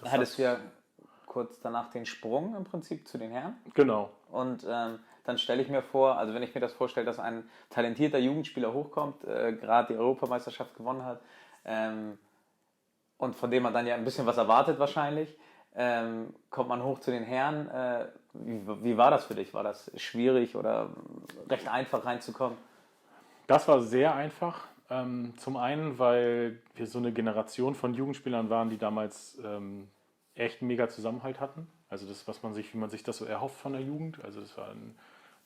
Hattest du ja kurz danach den Sprung im Prinzip zu den Herren. Genau. Und dann stelle ich mir vor, also wenn ich mir das vorstelle, dass ein talentierter Jugendspieler hochkommt, gerade die Europameisterschaft gewonnen hat und von dem man dann ja ein bisschen was erwartet wahrscheinlich, kommt man hoch zu den Herren. Wie war das für dich? War das schwierig oder recht einfach reinzukommen? Das war sehr einfach. Zum einen, weil wir so eine Generation von Jugendspielern waren, die damals echt einen mega Zusammenhalt hatten. Also das, wie man sich das so erhofft von der Jugend. Also das war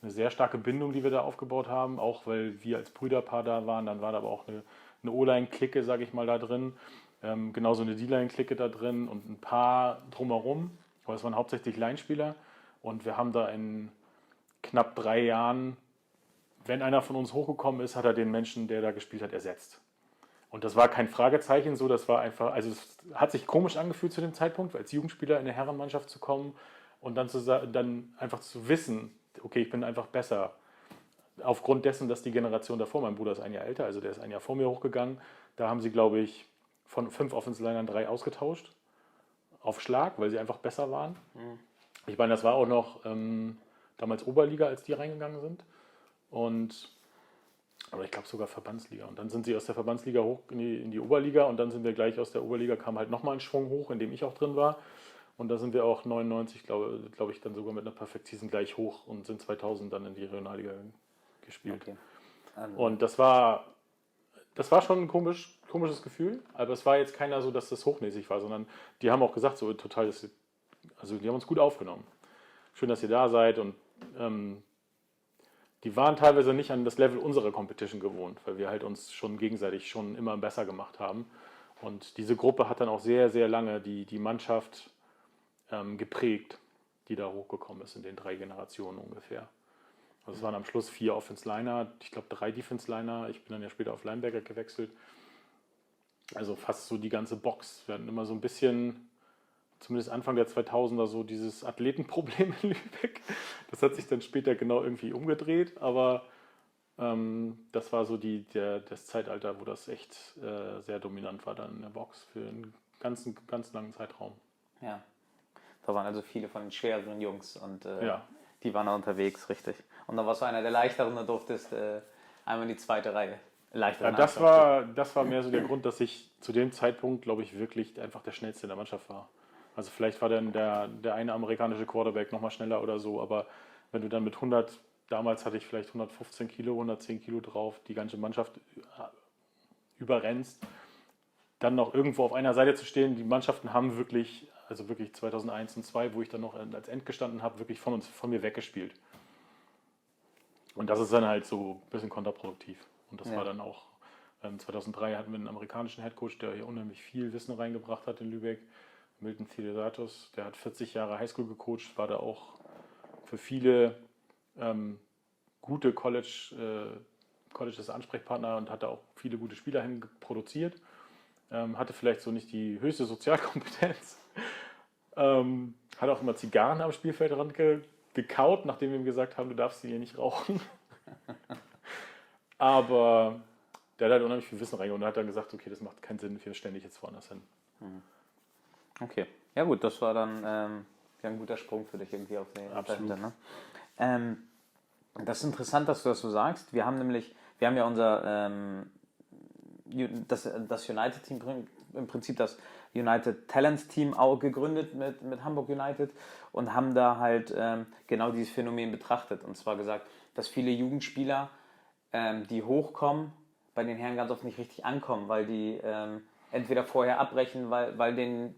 eine sehr starke Bindung, die wir da aufgebaut haben, auch weil wir als Brüderpaar da waren. Dann war da aber auch eine O-Line-Clique, sage ich mal, da drin. Genauso eine D-Line-Clique da drin und ein paar drumherum. Aber es waren hauptsächlich Line-Spieler. Und wir haben da in knapp 3 Jahren, wenn einer von uns hochgekommen ist, hat er den Menschen, der da gespielt hat, ersetzt. Und das war kein Fragezeichen so, das war einfach, also es hat sich komisch angefühlt zu dem Zeitpunkt, als Jugendspieler in eine Herrenmannschaft zu kommen und dann einfach zu wissen, okay, ich bin einfach besser. Aufgrund dessen, dass die Generation davor, mein Bruder ist ein Jahr älter, also der ist ein Jahr vor mir hochgegangen, da haben sie, glaube ich, von 5 Offense-Linern 3 ausgetauscht. Auf Schlag, weil sie einfach besser waren. Mhm. Ich meine, das war auch noch damals Oberliga, als die reingegangen sind. Aber ich glaube sogar Verbandsliga. Und dann sind sie aus der Verbandsliga hoch in die Oberliga und dann sind wir gleich aus der Oberliga, kam halt nochmal ein Schwung hoch, in dem ich auch drin war. Und da sind wir auch 99, glaube ich, dann sogar mit einer Perfect Season gleich hoch und sind 2000 dann in die Regionalliga gespielt. Okay. Und das war schon ein komisches Gefühl, aber es war jetzt keiner so, dass das hochnäsig war, sondern die haben auch gesagt, so total, also die haben uns gut aufgenommen. Schön, dass ihr da seid und die waren teilweise nicht an das Level unserer Competition gewohnt, weil wir halt uns schon gegenseitig schon immer besser gemacht haben. Und diese Gruppe hat dann auch sehr, sehr lange die Mannschaft geprägt, die da hochgekommen ist in den 3 Generationen ungefähr. Also es waren am Schluss 4 Offense-Liner, ich glaube 3 Defense-Liner. Ich bin dann ja später auf Linebacker gewechselt. Also fast so die ganze Box. Wir hatten immer so ein bisschen, zumindest Anfang der 2000er, so dieses Athletenproblem in Lübeck. Das hat sich dann später genau irgendwie umgedreht, aber das war so das Zeitalter, wo das echt sehr dominant war dann in der Box für einen ganz langen Zeitraum. Ja, da waren also viele von den schwereren Jungs und ja. Die waren da unterwegs, richtig. Und dann warst du einer der leichteren, da durftest einmal in die zweite Reihe. Ja, das war mehr so der Grund, dass ich zu dem Zeitpunkt, glaube ich, wirklich einfach der Schnellste in der Mannschaft war. Also vielleicht war dann der eine amerikanische Quarterback nochmal schneller oder so, aber wenn du dann mit 100, damals hatte ich vielleicht 115 Kilo, 110 Kilo drauf, die ganze Mannschaft überrennst, dann noch irgendwo auf einer Seite zu stehen, die Mannschaften haben wirklich 2001 und 2002, wo ich dann noch als End gestanden habe, wirklich von mir weggespielt. Und das ist dann halt so ein bisschen kontraproduktiv. Und das war dann auch, 2003 hatten wir einen amerikanischen Headcoach, der hier unheimlich viel Wissen reingebracht hat in Lübeck, Milton Theodoratos, der hat 40 Jahre Highschool gecoacht, war da auch für viele gute Colleges Ansprechpartner und hatte auch viele gute Spieler hin produziert. Hatte vielleicht so nicht die höchste Sozialkompetenz. Hat auch immer Zigarren am Spielfeldrand gekaut, nachdem wir ihm gesagt haben, du darfst sie hier nicht rauchen. Aber der hat halt unheimlich viel Wissen reingeholt und hat dann gesagt, okay, das macht keinen Sinn, wir ständig jetzt woanders hin. Okay, ja gut, das war dann ein guter Sprung für dich irgendwie auf den Absolut. Dahinter, ne? Das ist interessant, dass du das so sagst. Wir haben ja unser das United-Team, im Prinzip das United Talents-Team auch gegründet mit Hamburg United und haben da halt genau dieses Phänomen betrachtet. Und zwar gesagt, dass viele Jugendspieler, die hochkommen, bei den Herren ganz oft nicht richtig ankommen, weil die entweder vorher abbrechen, weil denen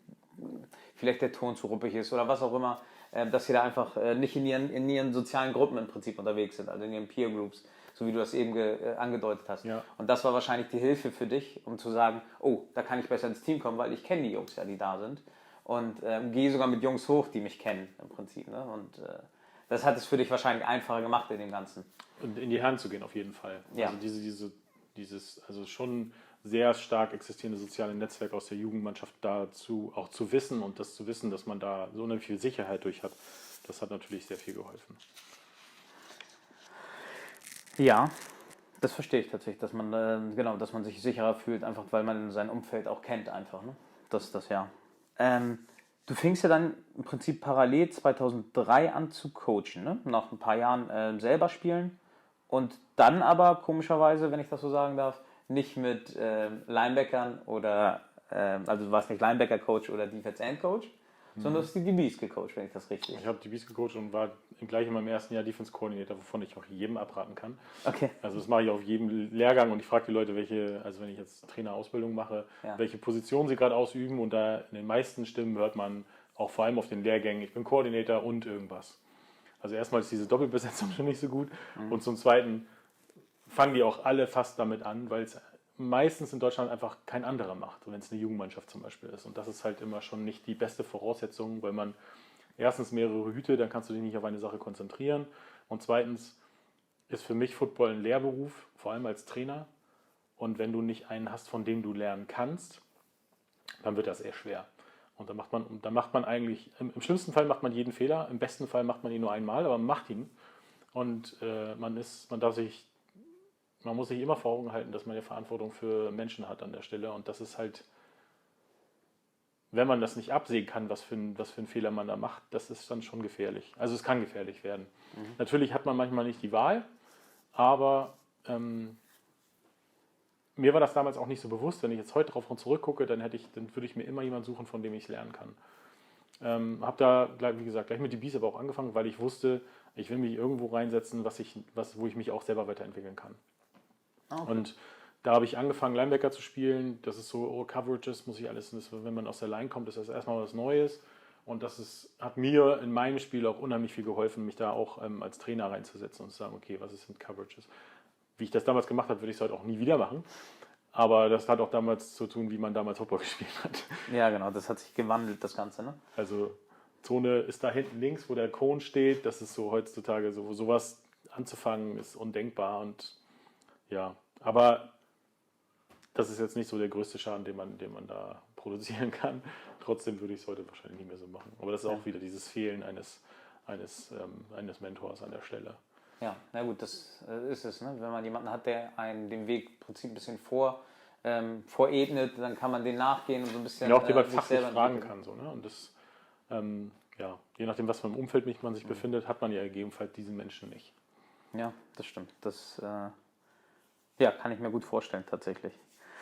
vielleicht der Ton zu ruppig ist oder was auch immer, dass sie da einfach nicht in ihren sozialen Gruppen im Prinzip unterwegs sind, also in ihren Peer Groups, so wie du das eben angedeutet hast. Ja. Und das war wahrscheinlich die Hilfe für dich, um zu sagen, oh, da kann ich besser ins Team kommen, weil ich kenne die Jungs ja, die da sind. Und gehe sogar mit Jungs hoch, die mich kennen im Prinzip. Ne? Und das hat es für dich wahrscheinlich einfacher gemacht in dem Ganzen. Und in die Herren zu gehen auf jeden Fall. Ja. Also dieses also schon sehr stark existierende soziale Netzwerk aus der Jugendmannschaft dazu auch zu wissen und das zu wissen, dass man da so eine viel Sicherheit durch hat, das hat natürlich sehr viel geholfen. Ja, das verstehe ich tatsächlich, dass man sich sicherer fühlt, einfach weil man sein Umfeld auch kennt einfach. Ne? Das ja. Du fingst ja dann im Prinzip parallel 2003 an zu coachen, ne? Nach ein paar Jahren selber spielen und dann aber komischerweise, wenn ich das so sagen darf, nicht mit Linebackern oder, also du warst nicht Linebacker-Coach oder Defense End-Coach, sondern du hast die DBs gecoacht, wenn ich das richtig. Ich habe DBs gecoacht und war gleich in meinem ersten Jahr Defense Coordinator, wovon ich auch jedem abraten kann. Okay. Also das mache ich auf jedem Lehrgang und ich frage die Leute, also wenn ich jetzt Trainerausbildung mache, welche Position sie gerade ausüben, und da in den meisten Stimmen hört man auch vor allem auf den Lehrgängen, ich bin Coordinator und irgendwas. Also erstmal ist diese Doppelbesetzung schon nicht so gut und zum Zweiten fangen die auch alle fast damit an, weil es meistens in Deutschland einfach kein anderer macht, wenn es eine Jugendmannschaft zum Beispiel ist. Und das ist halt immer schon nicht die beste Voraussetzung, weil man erstens mehrere Hüte, dann kannst du dich nicht auf eine Sache konzentrieren. Und zweitens ist für mich Football ein Lehrberuf, vor allem als Trainer. Und wenn du nicht einen hast, von dem du lernen kannst, dann wird das eher schwer. Und dann macht man eigentlich, im schlimmsten Fall macht man jeden Fehler, im besten Fall macht man ihn nur einmal, aber man macht ihn. Und man muss sich immer vor Augen halten, dass man ja Verantwortung für Menschen hat an der Stelle. Und das ist halt, wenn man das nicht absehen kann, was für ein Fehler man da macht, das ist dann schon gefährlich. Also es kann gefährlich werden. Natürlich hat man manchmal nicht die Wahl, aber mir war das damals auch nicht so bewusst. Wenn ich jetzt heute darauf zurückgucke, dann würde ich mir immer jemanden suchen, von dem ich es lernen kann. Habe da, wie gesagt, gleich mit DBs aber auch angefangen, weil ich wusste, ich will mich irgendwo reinsetzen, wo ich mich auch selber weiterentwickeln kann. Okay. Und da habe ich angefangen, Linebacker zu spielen. Das ist so, Coverages muss ich alles, wenn man aus der Line kommt, ist das erstmal was Neues. Und hat mir in meinem Spiel auch unheimlich viel geholfen, mich da auch als Trainer reinzusetzen und zu sagen, okay, was ist mit Coverages? Wie ich das damals gemacht habe, würde ich es heute auch nie wieder machen. Aber das hat auch damals zu tun, wie man damals Football gespielt hat. Ja, genau, das hat sich gewandelt, das Ganze, ne? Also Zone ist da hinten links, wo der Cone steht. Das ist so heutzutage, sowas anzufangen, ist undenkbar. Und ja, aber das ist jetzt nicht so der größte Schaden, den man da produzieren kann. Trotzdem würde ich es heute wahrscheinlich nicht mehr so machen. Aber das ist auch wieder dieses Fehlen eines Mentors an der Stelle. Ja, na gut, das ist es. Ne? Wenn man jemanden hat, der einen den Weg im Prinzip ein bisschen vorebnet, dann kann man den nachgehen und so ein bisschen. Ja, auch jemand fachlich fragen kann. So, ne? Und das, je nachdem, was für ein Umfeld man sich befindet, hat man ja gegebenenfalls diesen Menschen nicht. Ja, das stimmt. Das kann ich mir gut vorstellen, tatsächlich.